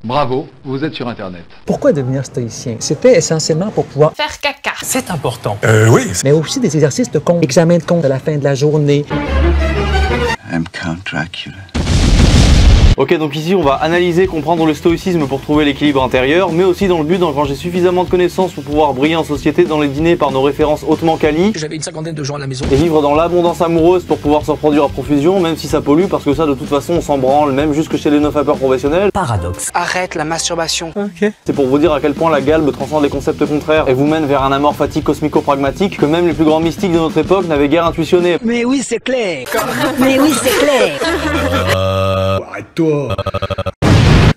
Bravo, vous êtes sur Internet. Pourquoi devenir stoïcien? C'était essentiellement pour pouvoir faire caca. C'est important. Oui. Mais aussi des exercices de compte, examen de compte à la fin de la journée. I'm Count Dracula. Ok, donc ici on va analyser, comprendre le stoïcisme pour trouver l'équilibre intérieur, mais aussi dans le but d'engranger suffisamment de connaissances pour pouvoir briller en société dans les dîners par nos références hautement quali. J'avais une 50aine de gens à la maison. Et vivre dans l'abondance amoureuse pour pouvoir se reproduire à profusion, même si ça pollue, parce que ça de toute façon on s'en branle, même jusque chez les no-fapeurs professionnels. Paradoxe. Arrête la masturbation. Ok. C'est pour vous dire à quel point la galbe transcende les concepts contraires et vous mène vers un amour fatigue cosmico-pragmatique que même les plus grands mystiques de notre époque n'avaient guère intuitionné. Mais oui, c'est clair. Mais oui, c'est clair. Arrête-toi.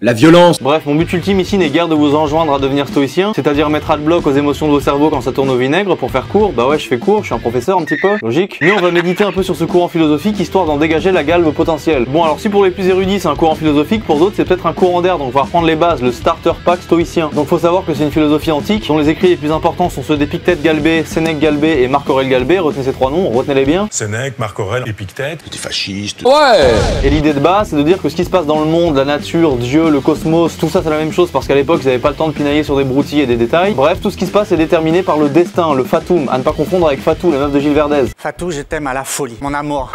La violence. Bref, mon but ultime ici n'est guère de vous enjoindre à devenir stoïcien, c'est-à-dire mettre adblock aux émotions de vos cerveaux quand ça tourne au vinaigre pour faire court. Bah ouais, je fais court, je suis un professeur un petit peu, logique. Mais on va méditer un peu sur ce courant philosophique histoire d'en dégager la galbe potentielle. Bon, alors si pour les plus érudits c'est un courant philosophique, pour d'autres c'est peut-être un courant d'air, donc on va reprendre les bases, le starter pack stoïcien. Donc faut savoir que c'est une philosophie antique dont les écrits les plus importants sont ceux d'Épictète Galbée, Sénèque Galbée et Marc Aurèle Galbée. Retenez ces trois noms, retenez-les bien. Sénèque, Marc Aurèle, Épictète. T'es fasciste. Ouais. Et l'idée de base c'est de dire que ce qui se passe dans le monde, la nature, Dieu, le cosmos, tout ça c'est la même chose parce qu'à l'époque ils n'avaient pas le temps de pinailler sur des broutilles et des détails. Bref, tout ce qui se passe est déterminé par le destin, le fatum, à ne pas confondre avec Fatou, la meuf de Gilles Verdez. Fatou, je t'aime à la folie. Mon amour.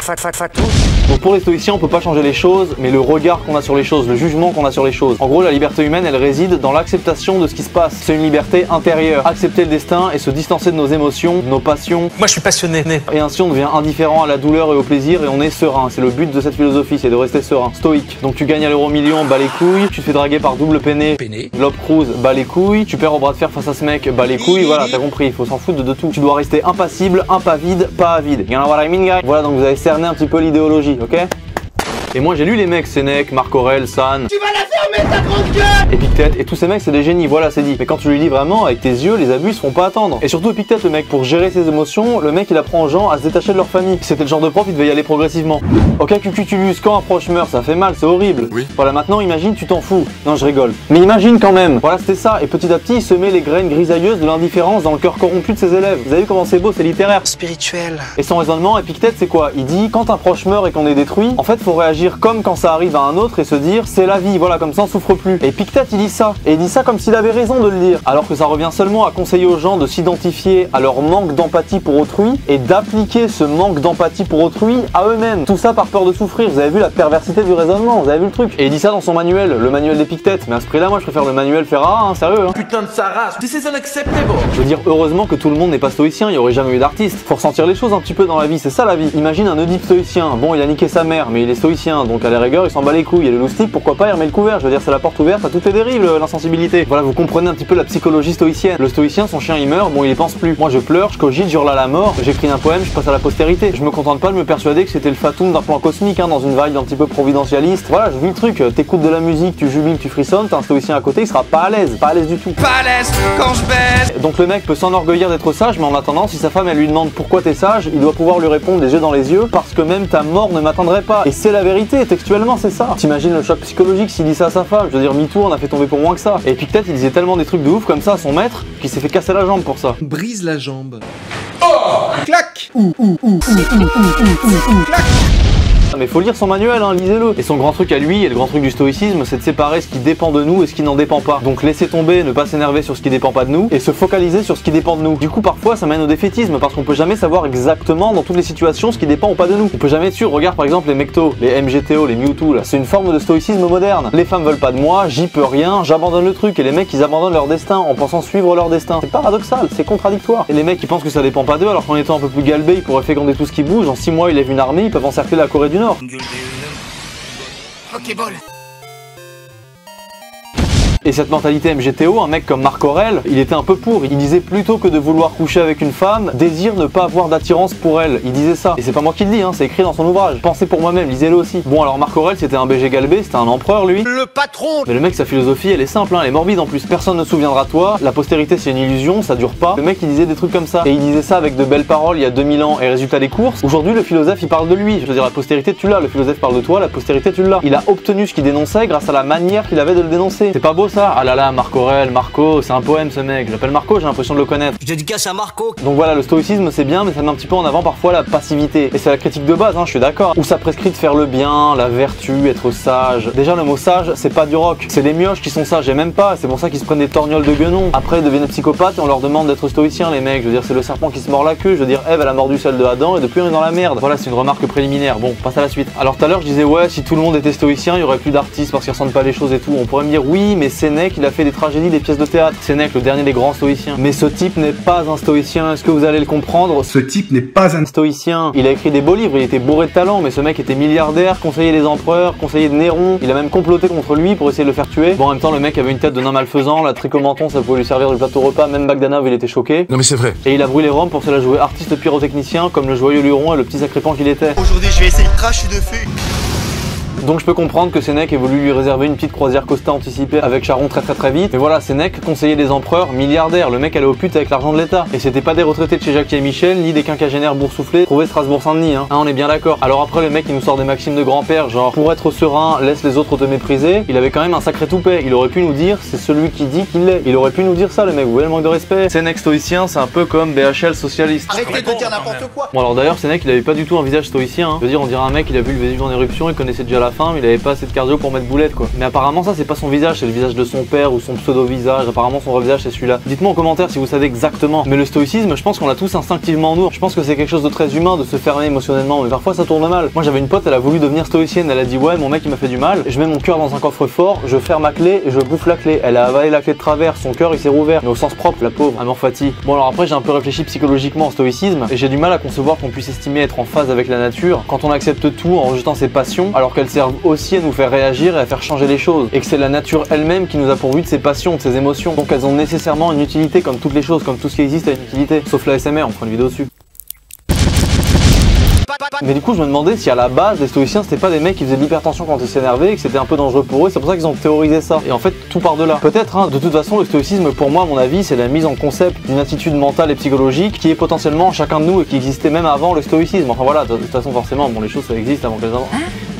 Fatou. Donc pour les stoïciens on peut pas changer les choses, mais le regard qu'on a sur les choses, le jugement qu'on a sur les choses. En gros la liberté humaine elle réside dans l'acceptation de ce qui se passe. C'est une liberté intérieure. Accepter le destin et se distancer de nos émotions, de nos passions. Moi je suis passionné. Et ainsi on devient indifférent à la douleur et au plaisir et on est serein. C'est le but de cette philosophie, c'est de rester serein, stoïque. Donc tu gagnes à l'euro million, bas les couilles, tu te fais draguer par double peiné, Lob Cruz, bas les couilles, tu perds au bras de fer face à ce mec, bas les couilles, voilà t'as compris, il faut s'en foutre de tout. Tu dois rester impassible, impavide, pas avide. You know what I mean, guys? Voilà, donc vous avez cerné un petit peu l'idéologie, ok? Et moi j'ai lu les mecs, Sénèque, Marc Aurèle, San. Tu vas la fermer ta grande gueule! Épictète, et tous ces mecs c'est des génies, voilà c'est dit. Mais quand tu lui lis vraiment, avec tes yeux, les abus ils se font pas attendre. Et surtout Épictète, le mec, pour gérer ses émotions, le mec il apprend aux gens à se détacher de leur famille. C'était le genre de prof, il devait y aller progressivement. Ok Cucutulus, quand un proche meurt, ça fait mal, c'est horrible. Oui. Voilà, maintenant imagine tu t'en fous. Non je rigole. Mais imagine quand même. Voilà c'était ça, et petit à petit il semait les graines grisailleuses de l'indifférence dans le cœur corrompu de ses élèves. Vous avez vu comment c'est beau, c'est littéraire. Spirituel. Et son raisonnement, Épictète c'est quoi? Il dit, quand un proche meurt et qu'on est détruit, en fait faut réagir comme quand ça arrive à un autre et se dire c'est la vie, voilà, comme ça on souffre plus. Et Épictète il dit ça, et il dit ça comme s'il avait raison de le dire, alors que ça revient seulement à conseiller aux gens de s'identifier à leur manque d'empathie pour autrui et d'appliquer ce manque d'empathie pour autrui à eux-mêmes. Tout ça par peur de souffrir. Vous avez vu la perversité du raisonnement, vous avez vu le truc. Et il dit ça dans son manuel, le manuel d'Épictète. Mais à ce prix-là, moi je préfère le manuel Ferrara, hein, sérieux. Hein. Putain de sa race. This is unacceptable. Je veux dire, heureusement que tout le monde n'est pas stoïcien, il y aurait jamais eu d'artiste. Faut ressentir les choses un petit peu dans la vie, c'est ça la vie. Imagine un Oedipe stoïcien. Bon, il a niqué sa mère, mais il est stoïcien, donc à la rigueur, il s'en bat les couilles. Et le loustic, pourquoi pas, il remet le couvert. Je veux dire, c'est la porte ouverte à toutes les dérives, l'insensibilité. Voilà, vous comprenez un petit peu la psychologie stoïcienne. Le stoïcien, son chien il meurt, bon, il y pense plus. Moi, je pleure, je cogite, j'hurle à la mort, j'écris un poème, je passe à la postérité. Je me contente pas de me persuader que c'était le fatum d'un plan cosmique, hein, dans une vibe un petit peu providentialiste. Voilà, je vis le truc. T'écoutes de la musique, tu jubiles, tu frissonnes, t'as un stoïcien à côté, il sera pas à l'aise du tout. Pas à l'aise quand je baise. Donc le mec peut s'enorgueillir d'être sage, mais en attendant, si sa femme elle lui demande pourquoi t'es sage, il doit pouvoir lui répondre les yeux dans les yeux, parce que même ta mort ne m'atteindrait pas. Et c'est la vérité, textuellement c'est ça. T'imagines le choc psychologique s'il dit ça à sa femme? Je veux dire, MeToo on a fait tomber pour moins que ça. Et puis peut-être il disait tellement des trucs de ouf comme ça à son maître qu'il s'est fait casser la jambe pour ça. Brise la jambe. Oh! Clac! Clac! Mais faut lire son manuel, hein, lisez-le. Et son grand truc à lui, et le grand truc du stoïcisme, c'est de séparer ce qui dépend de nous et ce qui n'en dépend pas. Donc laisser tomber, ne pas s'énerver sur ce qui dépend pas de nous, et se focaliser sur ce qui dépend de nous. Du coup parfois ça mène au défaitisme, parce qu'on peut jamais savoir exactement dans toutes les situations ce qui dépend ou pas de nous. On peut jamais être sûr. Regarde par exemple les Mecto, les MGTO, les Mewtwo là. C'est une forme de stoïcisme moderne. Les femmes veulent pas de moi, j'y peux rien, j'abandonne le truc. Et les mecs ils abandonnent leur destin en pensant suivre leur destin. C'est paradoxal, c'est contradictoire. Et les mecs ils pensent que ça dépend pas d'eux, alors qu'en étant un peu plus galbés, ils pourraient féconder tout ce qui bouge. En 6 mois ils lèvent une armée, ils peuvent encercler la Corée du Nord. Pokéball. Et cette mentalité MGTO, un mec comme Marc Aurèle, il était un peu pour. Il disait plutôt que de vouloir coucher avec une femme, désire ne pas avoir d'attirance pour elle. Il disait ça. Et c'est pas moi qui le dis, hein, c'est écrit dans son ouvrage. Pensez pour moi-même, lisez-le aussi. Bon alors Marc Aurèle c'était un BG galbé, c'était un empereur lui. Le patron. Mais le mec sa philosophie elle est simple, hein, elle est morbide en plus. Personne ne se souviendra de toi, la postérité c'est une illusion, ça dure pas. Le mec il disait des trucs comme ça. Et il disait ça avec de belles paroles il y a 2000 ans. Et résultat des courses, aujourd'hui le philosophe il parle de lui. Je veux dire la postérité tu l'as, le philosophe parle de toi, la postérité tu l'as. Il a obtenu ce qu'il dénonçait grâce à la manière qu'il avait de le dénoncer. C'est pas beau ça? Ah là là, Marc Aurèle, Marco, c'est un poème ce mec. J'appelle Marco, j'ai l'impression de le connaître. Je dédicace à Marco. Donc voilà, le stoïcisme c'est bien, mais ça met un petit peu en avant parfois la passivité. Et c'est la critique de base, hein, je suis d'accord. Où ça prescrit de faire le bien, la vertu, être sage. Déjà le mot sage, c'est pas du rock. C'est les mioches qui sont sages et même pas. C'est pour ça qu'ils se prennent des torgnoles de guenon. Après ils deviennent psychopathes et on leur demande d'être stoïciens les mecs. Je veux dire, c'est le serpent qui se mord la queue. Je veux dire, Ève elle a mordu celle de Adam et depuis on est dans la merde. Voilà, c'est une remarque préliminaire. Bon, on passe à la suite. Alors tout à l'heure je disais ouais, si tout le monde était stoïcien, il y aurait plus d'artistes parce qu'ils ressentent pas les choses et tout. On pourrait me dire oui, mais Sénèque il a fait des tragédies, des pièces de théâtre. Sénèque, le dernier des grands stoïciens. Mais ce type n'est pas un stoïcien. Est-ce que vous allez le comprendre? Ce type n'est pas un Stoïcien. Il a écrit des beaux livres, il était bourré de talent, mais ce mec était milliardaire, conseiller des empereurs, conseiller de Néron. Il a même comploté contre lui pour essayer de le faire tuer. Bon, en même temps, le mec avait une tête de nain malfaisant, la tricomenton, ça pouvait lui servir de plateau repas, même Bagdanov il était choqué. Non mais c'est vrai. Et il a brûlé Rome pour se la jouer artiste pyrotechnicien, comme le joyeux luron et le petit sacripant qu'il était. Aujourd'hui, je vais essayer de cracher de feu. Donc je peux comprendre que Sénèque ait voulu lui réserver une petite croisière Costa anticipée avec Charon très vite. Mais voilà, Sénèque, conseiller des empereurs, milliardaire. Le mec allait au pute avec l'argent de l'État. Et c'était pas des retraités de chez Jacques et Michel, ni des quinquagénaires boursouflés trouvés Strasbourg-Saint-Denis. Hein. On est bien d'accord. Alors après, le mec il nous sort des maximes de grand-père, genre pour être serein, laisse les autres te mépriser. Il avait quand même un sacré toupet. Il aurait pu nous dire, c'est celui qui dit qu'il l'est. Il aurait pu nous dire ça, le mec. Vous voyez le manque de respect. Sénèque stoïcien, c'est un peu comme BHL socialiste. Arrêtez de dire n'importe quoi. Bon alors d'ailleurs, Sénèque il avait pas du tout un visage stoïcien. Hein. Je veux dire, on dirait un mec, il a vu le Vésuve en éruption, il connaissait déjà la fin, mais il avait pas assez de cardio pour mettre boulette quoi. Mais apparemment ça c'est pas son visage, c'est le visage de son père ou son pseudo visage. Apparemment son vrai visage c'est celui-là. Dites-moi en commentaire si vous savez exactement. Mais le stoïcisme, je pense qu'on l'a tous instinctivement en nous. Je pense que c'est quelque chose de très humain de se fermer émotionnellement, mais parfois ça tourne mal. Moi j'avais une pote, elle a voulu devenir stoïcienne, elle a dit ouais mon mec il m'a fait du mal, je mets mon cœur dans un coffre-fort, je ferme ma clé et je bouffe la clé. Elle a avalé la clé de travers, son cœur il s'est rouvert, mais au sens propre, la pauvre, amour fati. Bon alors après j'ai un peu réfléchi psychologiquement au stoïcisme et j'ai du mal à concevoir qu'on puisse estimer être en phase avec la nature quand on accepte tout en rejetant ses passions alors qu'elles servent aussi à nous faire réagir et à faire changer les choses, et que c'est la nature elle-même qui nous a pourvu de ses passions, de ses émotions. Donc elles ont nécessairement une utilité comme toutes les choses, comme tout ce qui existe a une utilité. Sauf la SMR, on fera une vidéo dessus. Mais du coup je me demandais si à la base les stoïciens c'était pas des mecs qui faisaient de l'hypertension quand ils s'énervaient et que c'était un peu dangereux pour eux, c'est pour ça qu'ils ont théorisé ça. Et en fait tout part de là. Peut-être hein, de toute façon le stoïcisme pour moi à mon avis c'est la mise en concept d'une attitude mentale et psychologique qui est potentiellement en chacun de nous et qui existait même avant le stoïcisme. Enfin voilà, de toute façon forcément bon les choses ça existe avant que les inventent.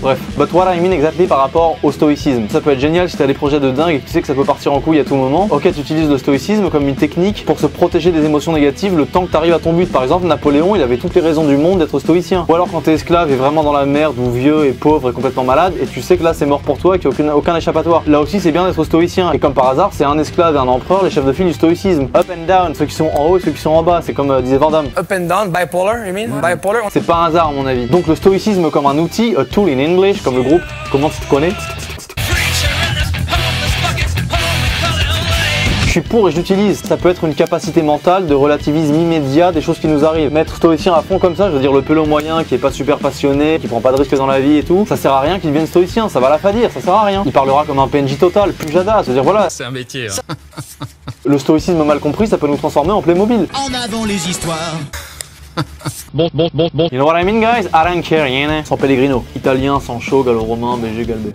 Bref, but what I mean exactly par rapport au stoïcisme. Ça peut être génial si t'as des projets de dingue et que tu sais que ça peut partir en couille à tout moment. Ok, tu utilises le stoïcisme comme une technique pour se protéger des émotions négatives le temps que t'arrives à ton but. Par exemple, Napoléon, il avait toutes les raisons du monde d'être stoïcien. Ou alors quand t'es esclave et vraiment dans la merde ou vieux et pauvre et complètement malade et tu sais que là c'est mort pour toi et qu'il n'y a aucun échappatoire. Là aussi c'est bien d'être stoïcien. Et comme par hasard, c'est un esclave et un empereur, les chefs de file du stoïcisme. Up and down, ceux qui sont en haut et ceux qui sont en bas. C'est comme disait Van Damme. Up and down, bipolar, you mean? Bipolar. C'est pas un hasard à mon avis. Donc le stoïcisme comme un outil, a tool in English, comme le groupe. Comment tu te connais? Je suis pour et je l'utilise. Ça peut être une capacité mentale de relativisme immédiat des choses qui nous arrivent. Mettre stoïcien à fond comme ça, je veux dire le pelot moyen qui est pas super passionné, qui prend pas de risques dans la vie et tout, ça sert à rien qu'il devienne stoïcien, ça va la fadir, ça sert à rien. Il parlera comme un PNJ total, plus jada, c'est-à-dire voilà. C'est un métier. Hein. Le stoïcisme mal compris, ça peut nous transformer en Playmobil. En avant les histoires. Bon. You know what I mean, guys? I don't care, rien. Sans Pellegrino. Italien, Sancho, gallo-romain, BG, galbé.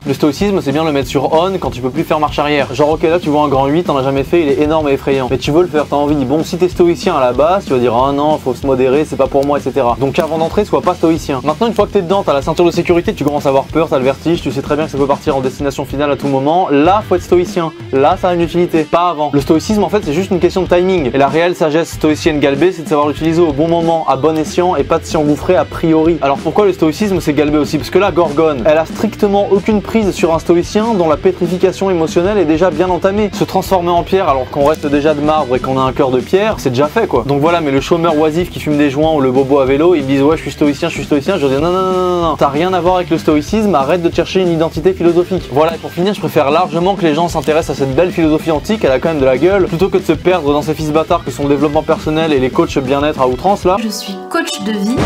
Le stoïcisme, c'est bien le mettre sur on quand tu peux plus faire marche arrière. Genre, ok, là, tu vois un grand 8, t'en as jamais fait, il est énorme et effrayant. Mais tu veux le faire, t'as envie. Bon, si t'es stoïcien à la base, tu vas dire, ah non, faut se modérer, c'est pas pour moi, etc. Donc, avant d'entrer, sois pas stoïcien. Maintenant, une fois que t'es dedans, t'as la ceinture de sécurité, tu commences à avoir peur, t'as le vertige, tu sais très bien que ça peut partir en destination finale à tout moment. Là, faut être stoïcien. Là, ça a une utilité. Pas avant. Le stoïcisme, en fait, c'est juste une question de timing. Et la réelle sagesse stoïcienne galbée, c'est de savoir l'utiliser au bon moment, à bon escient et pas de s'y engouffrer a priori. Alors pourquoi le stoïcisme c'est galbé aussi? Parce que là, Gorgone, elle a strictement aucune prise sur un stoïcien dont la pétrification émotionnelle est déjà bien entamée. Se transformer en pierre alors qu'on reste déjà de marbre et qu'on a un cœur de pierre, c'est déjà fait quoi. Donc voilà, mais le chômeur oisif qui fume des joints ou le bobo à vélo, ils me disent ouais je suis stoïcien, je dis non, t'as rien à voir avec le stoïcisme, arrête de chercher une identité philosophique. Voilà, et pour finir, je préfère largement que les gens s'intéressent à cette belle philosophie antique, elle a quand même de la gueule, plutôt que de se perdre dans ces fils bâtards que sont le développement personnel et les coachs bien-être à outrance là. Je suis coach de vie.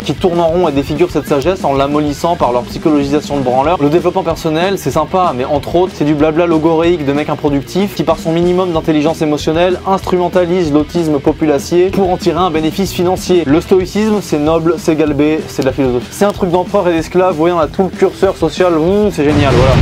Qui tournent en rond et défigurent cette sagesse en l'amollissant par leur psychologisation de branleur. Le développement personnel, c'est sympa, mais entre autres, c'est du blabla logoréique de mecs improductifs qui, par son minimum d'intelligence émotionnelle, instrumentalise l'autisme populacier pour en tirer un bénéfice financier. Le stoïcisme, c'est noble, c'est galbé, c'est de la philosophie. C'est un truc d'empereur et d'esclave, vous voyez, on a tout le curseur social, c'est génial, voilà.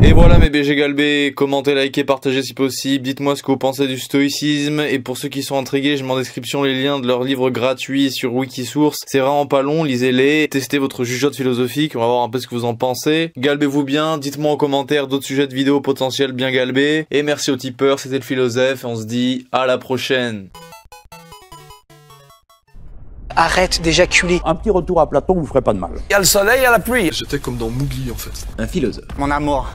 Et voilà. Voilà mes BG galbés, commentez, likez, partagez si possible, dites-moi ce que vous pensez du stoïcisme, et pour ceux qui sont intrigués, je mets en description les liens de leurs livres gratuits sur Wikisource, c'est vraiment pas long, lisez-les, testez votre jugeote philosophique, on va voir un peu ce que vous en pensez, galbez-vous bien, dites-moi en commentaire d'autres sujets de vidéos potentiels bien galbés, et merci aux tipeurs, c'était le philosophe, et on se dit à la prochaine. Arrête d'éjaculer. Un petit retour à Platon vous ferait pas de mal. Il y a le soleil, il y a la pluie. J'étais comme dans Mowgli en fait. Un philosophe. Mon amour.